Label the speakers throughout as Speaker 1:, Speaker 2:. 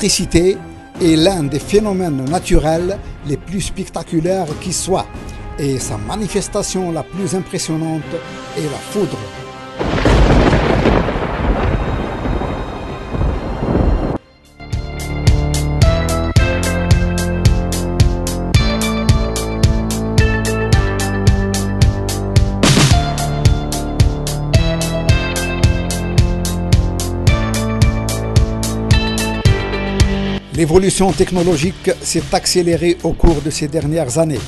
Speaker 1: L'électricité est l'un des phénomènes naturels les plus spectaculaires qui soient, et sa manifestation la plus impressionnante est la foudre. L'évolution technologique s'est accélérée au cours de ces dernières années.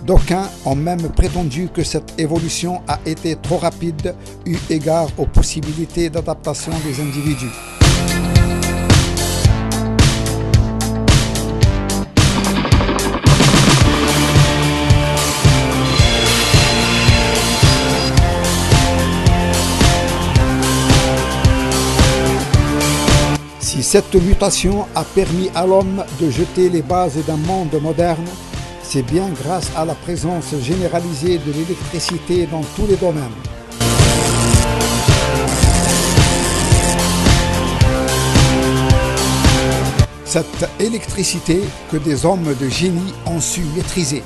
Speaker 1: D'aucuns ont même prétendu que cette évolution a été trop rapide eu égard aux possibilités d'adaptation des individus. Si cette mutation a permis à l'homme de jeter les bases d'un monde moderne, c'est bien grâce à la présence généralisée de l'électricité dans tous les domaines. Cette électricité que des hommes de génie ont su maîtriser.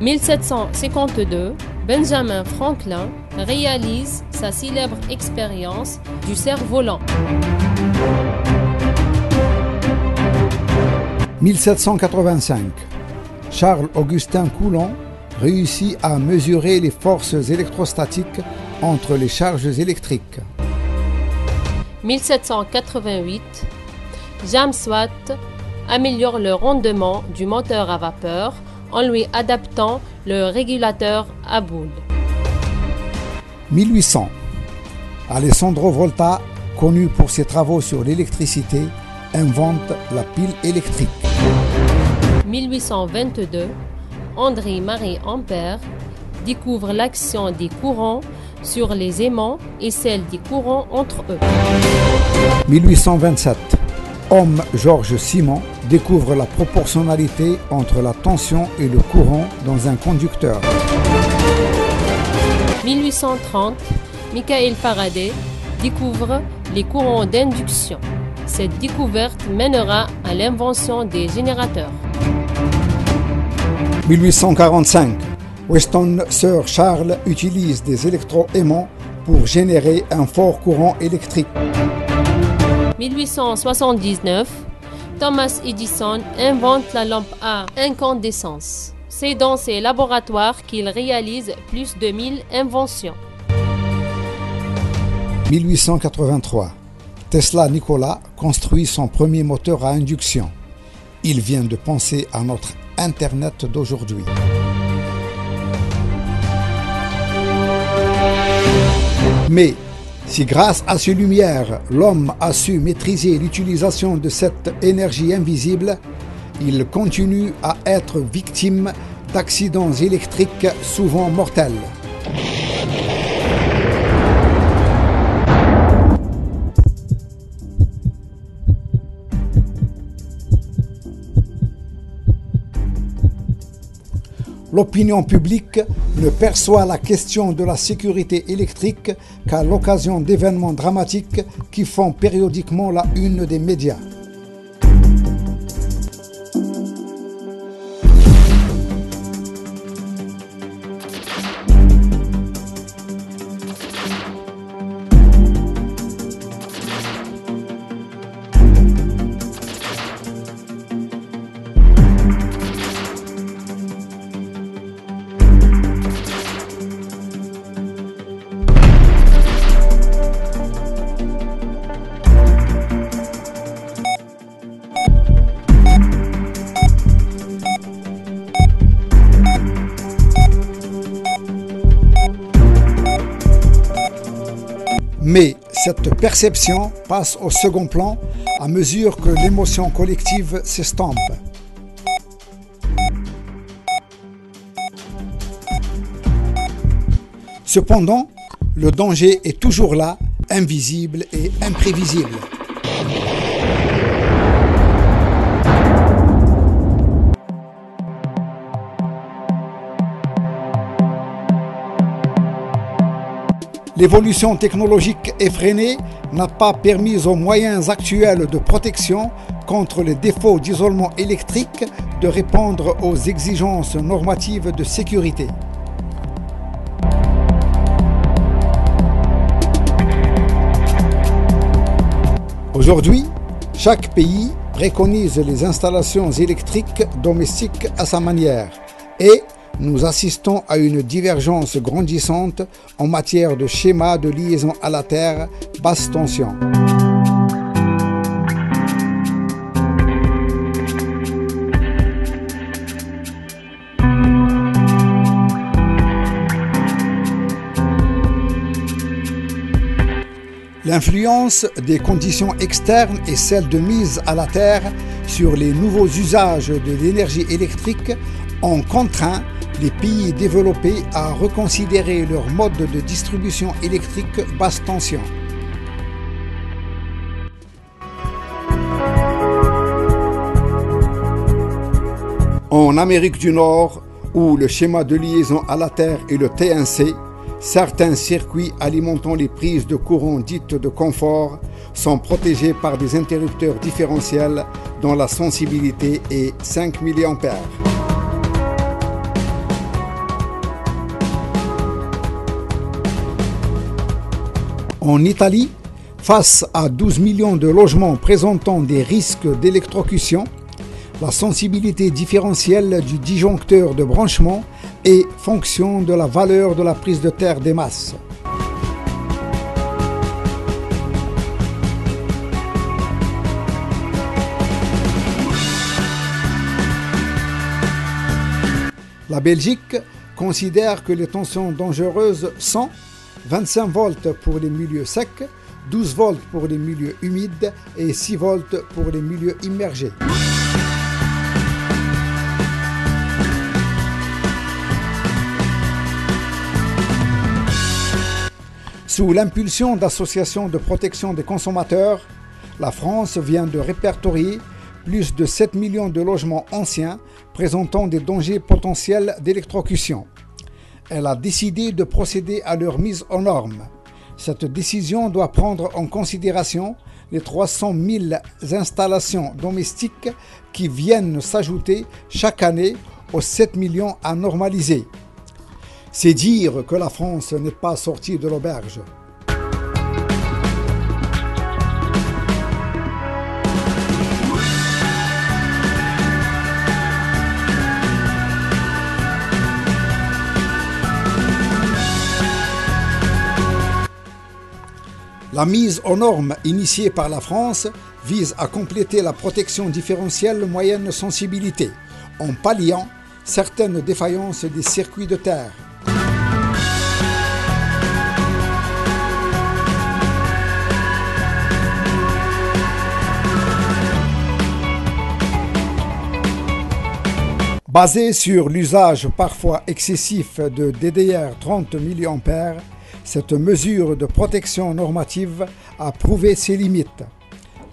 Speaker 2: En 1752, Benjamin Franklin réalise sa célèbre expérience du cerf-volant.
Speaker 1: 1785, Charles-Augustin Coulomb réussit à mesurer les forces électrostatiques entre les charges électriques.
Speaker 2: 1788, James Watt améliore le rendement du moteur à vapeur en lui adaptant le régulateur à boule.
Speaker 1: 1800, Alessandro Volta, connu pour ses travaux sur l'électricité, invente la pile électrique.
Speaker 2: 1822, André-Marie Ampère découvre l'action des courants sur les aimants et celle des courants entre eux.
Speaker 1: 1827, Homme Georges Simon découvre la proportionnalité entre la tension et le courant dans un conducteur.
Speaker 2: 1830, Michael Faraday découvre les courants d'induction. Cette découverte mènera à l'invention des générateurs.
Speaker 1: 1845, Weston Sir Charles utilise des électroaimants pour générer un fort courant électrique.
Speaker 2: 1879, Thomas Edison invente la lampe à incandescence. C'est dans ses laboratoires qu'il réalise plus de 1000 inventions.
Speaker 1: 1883, Tesla Nikola construit son premier moteur à induction. Il vient de penser à notre Internet d'aujourd'hui. Mais si grâce à ces lumières, l'homme a su maîtriser l'utilisation de cette énergie invisible, il continue à être victime d'accidents électriques souvent mortels. L'opinion publique ne perçoit la question de la sécurité électrique qu'à l'occasion d'événements dramatiques qui font périodiquement la une des médias. Mais cette perception passe au second plan à mesure que l'émotion collective s'estompe. Cependant, le danger est toujours là, invisible et imprévisible. L'évolution technologique effrénée n'a pas permis aux moyens actuels de protection contre les défauts d'isolement électrique de répondre aux exigences normatives de sécurité. Aujourd'hui, chaque pays préconise les installations électriques domestiques à sa manière et nous assistons à une divergence grandissante en matière de schéma de liaison à la terre basse tension. L'influence des conditions externes et celle de mise à la terre sur les nouveaux usages de l'énergie électrique ont contraint les pays développés à reconsidérer leur mode de distribution électrique basse tension. En Amérique du Nord, où le schéma de liaison à la terre est le TNC, certains circuits alimentant les prises de courant dites de confort sont protégés par des interrupteurs différentiels dont la sensibilité est 5 mA. En Italie, face à 12 millions de logements présentant des risques d'électrocution, la sensibilité différentielle du disjoncteur de branchement est fonction de la valeur de la prise de terre des masses. La Belgique considère que les tensions dangereuses sont 25 volts pour les milieux secs, 12 volts pour les milieux humides et 6 volts pour les milieux immergés. Sous l'impulsion d'associations de protection des consommateurs, la France vient de répertorier plus de 7 millions de logements anciens présentant des dangers potentiels d'électrocution. Elle a décidé de procéder à leur mise aux normes. Cette décision doit prendre en considération les 300 000 installations domestiques qui viennent s'ajouter chaque année aux 7 millions à normaliser. C'est dire que la France n'est pas sortie de l'auberge. La mise aux normes initiée par la France vise à compléter la protection différentielle moyenne sensibilité en palliant certaines défaillances des circuits de terre. Basée sur l'usage parfois excessif de DDR 30 mA, cette mesure de protection normative a prouvé ses limites.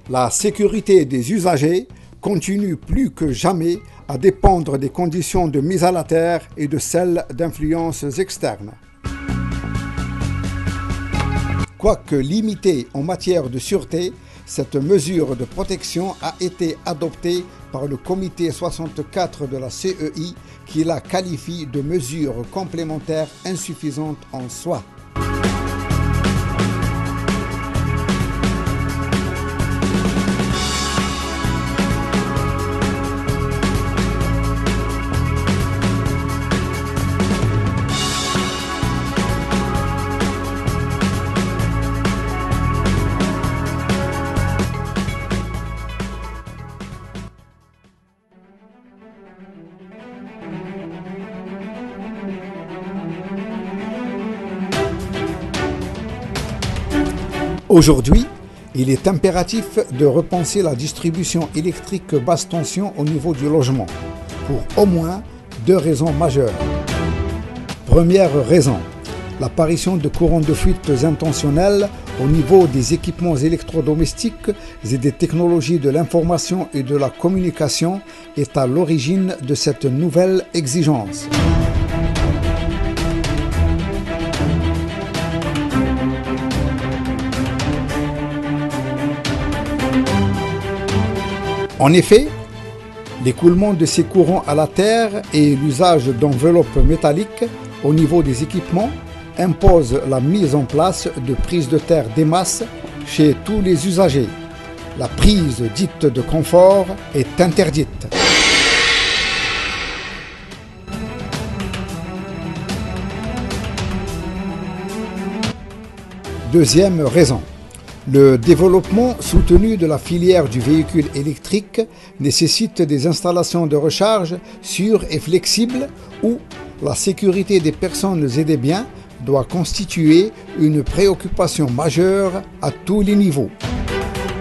Speaker 1: La sécurité des usagers continue plus que jamais à dépendre des conditions de mise à la terre et de celles d'influences externes. Quoique limitée en matière de sûreté, cette mesure de protection a été adoptée par le comité 64 de la CEI qui la qualifie de mesure complémentaire insuffisante en soi. Aujourd'hui, il est impératif de repenser la distribution électrique basse tension au niveau du logement, pour au moins 2 raisons majeures. Première raison, l'apparition de courants de fuite intentionnels au niveau des équipements électrodomestiques et des technologies de l'information et de la communication est à l'origine de cette nouvelle exigence. En effet, l'écoulement de ces courants à la terre et l'usage d'enveloppes métalliques au niveau des équipements imposent la mise en place de prises de terre des masses chez tous les usagers. La prise dite de confort est interdite. Deuxième raison. Le développement soutenu de la filière du véhicule électrique nécessite des installations de recharge sûres et flexibles où la sécurité des personnes et des biens doit constituer une préoccupation majeure à tous les niveaux.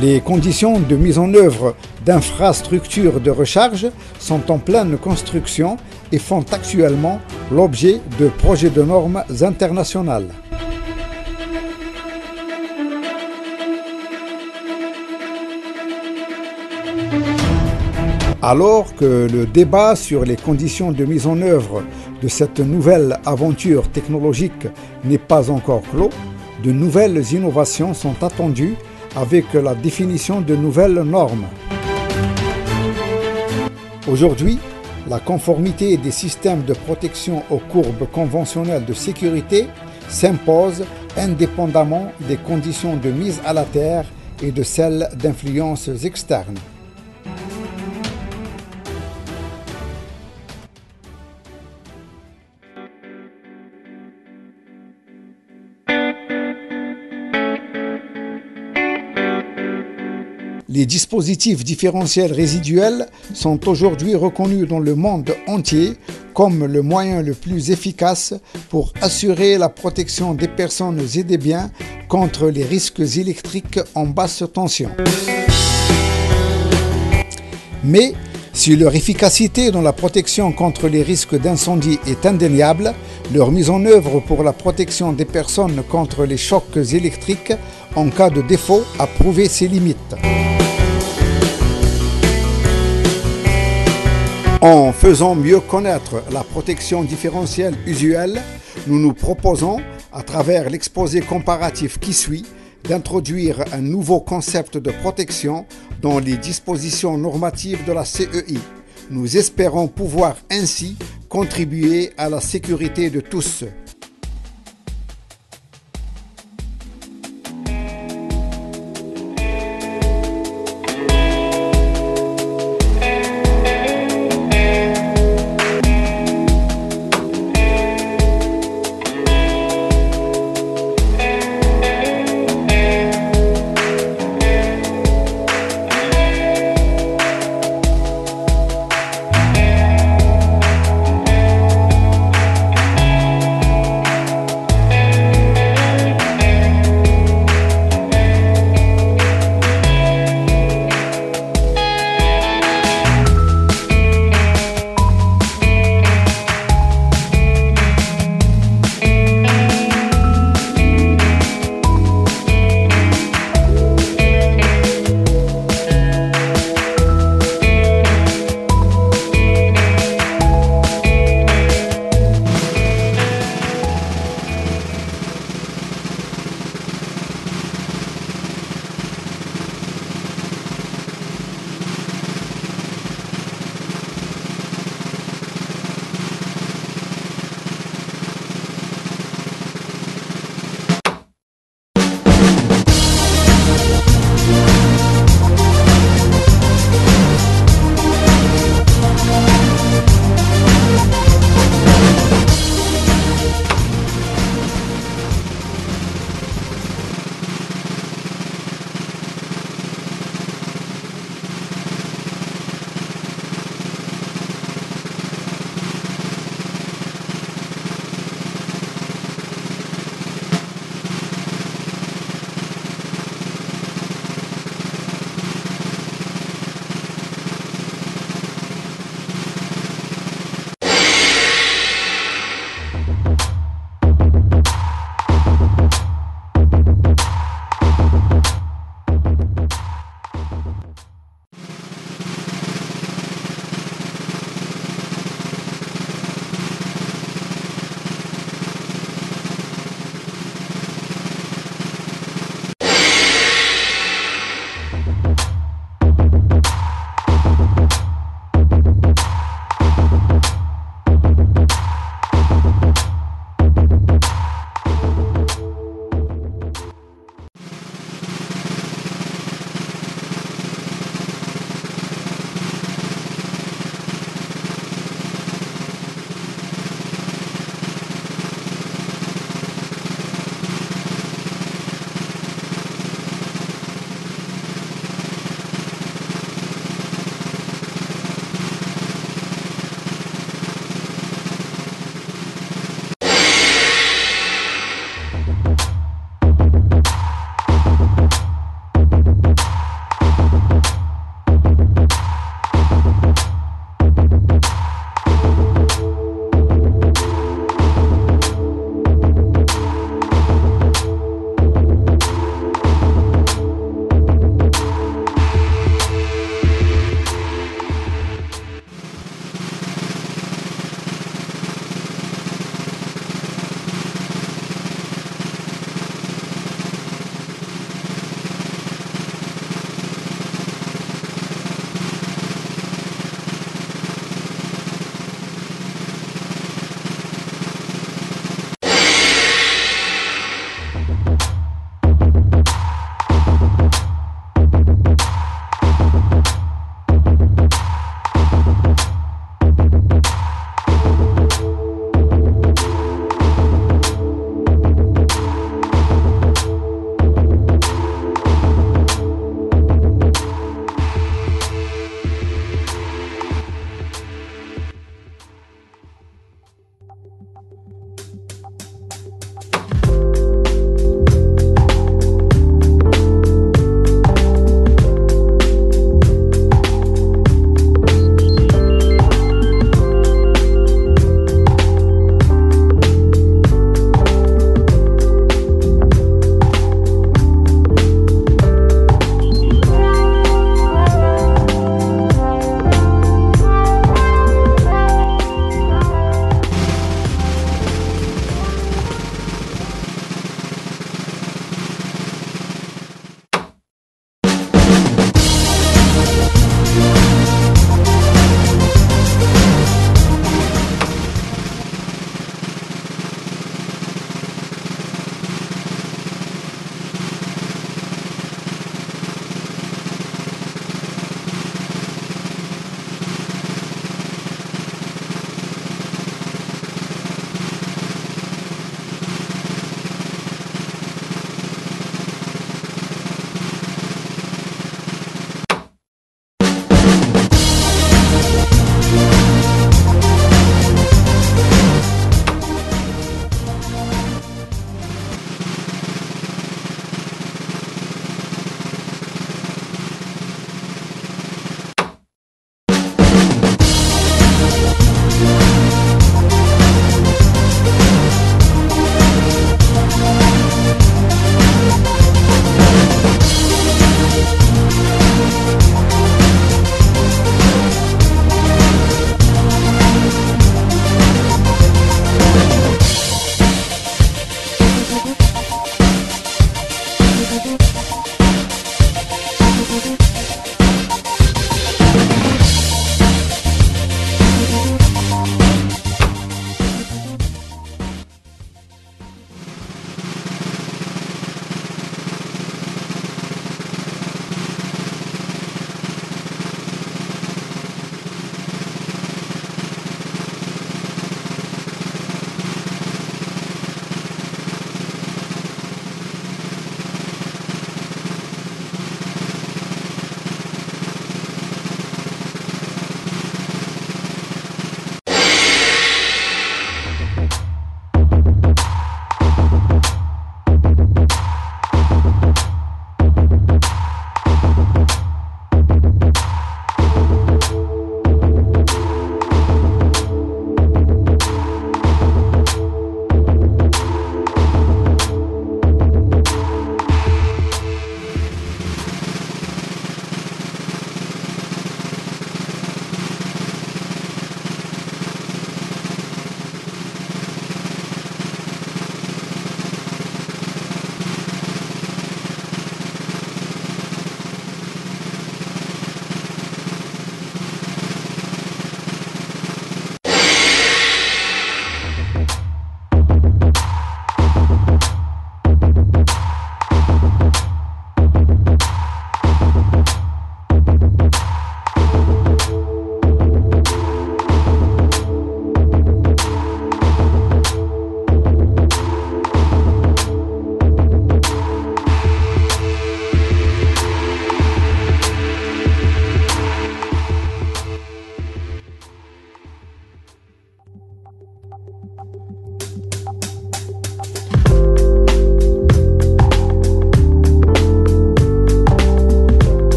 Speaker 1: Les conditions de mise en œuvre d'infrastructures de recharge sont en pleine construction et font actuellement l'objet de projets de normes internationales. Alors que le débat sur les conditions de mise en œuvre de cette nouvelle aventure technologique n'est pas encore clos, de nouvelles innovations sont attendues avec la définition de nouvelles normes. Aujourd'hui, la conformité des systèmes de protection aux courbes conventionnelles de sécurité s'impose indépendamment des conditions de mise à la terre et de celles d'influences externes. Les dispositifs différentiels résiduels sont aujourd'hui reconnus dans le monde entier comme le moyen le plus efficace pour assurer la protection des personnes et des biens contre les risques électriques en basse tension. Mais si leur efficacité dans la protection contre les risques d'incendie est indéniable, leur mise en œuvre pour la protection des personnes contre les chocs électriques en cas de défaut a prouvé ses limites. En faisant mieux connaître la protection différentielle usuelle, nous nous proposons, à travers l'exposé comparatif qui suit, d'introduire un nouveau concept de protection dans les dispositions normatives de la CEI. Nous espérons pouvoir ainsi contribuer à la sécurité de tous.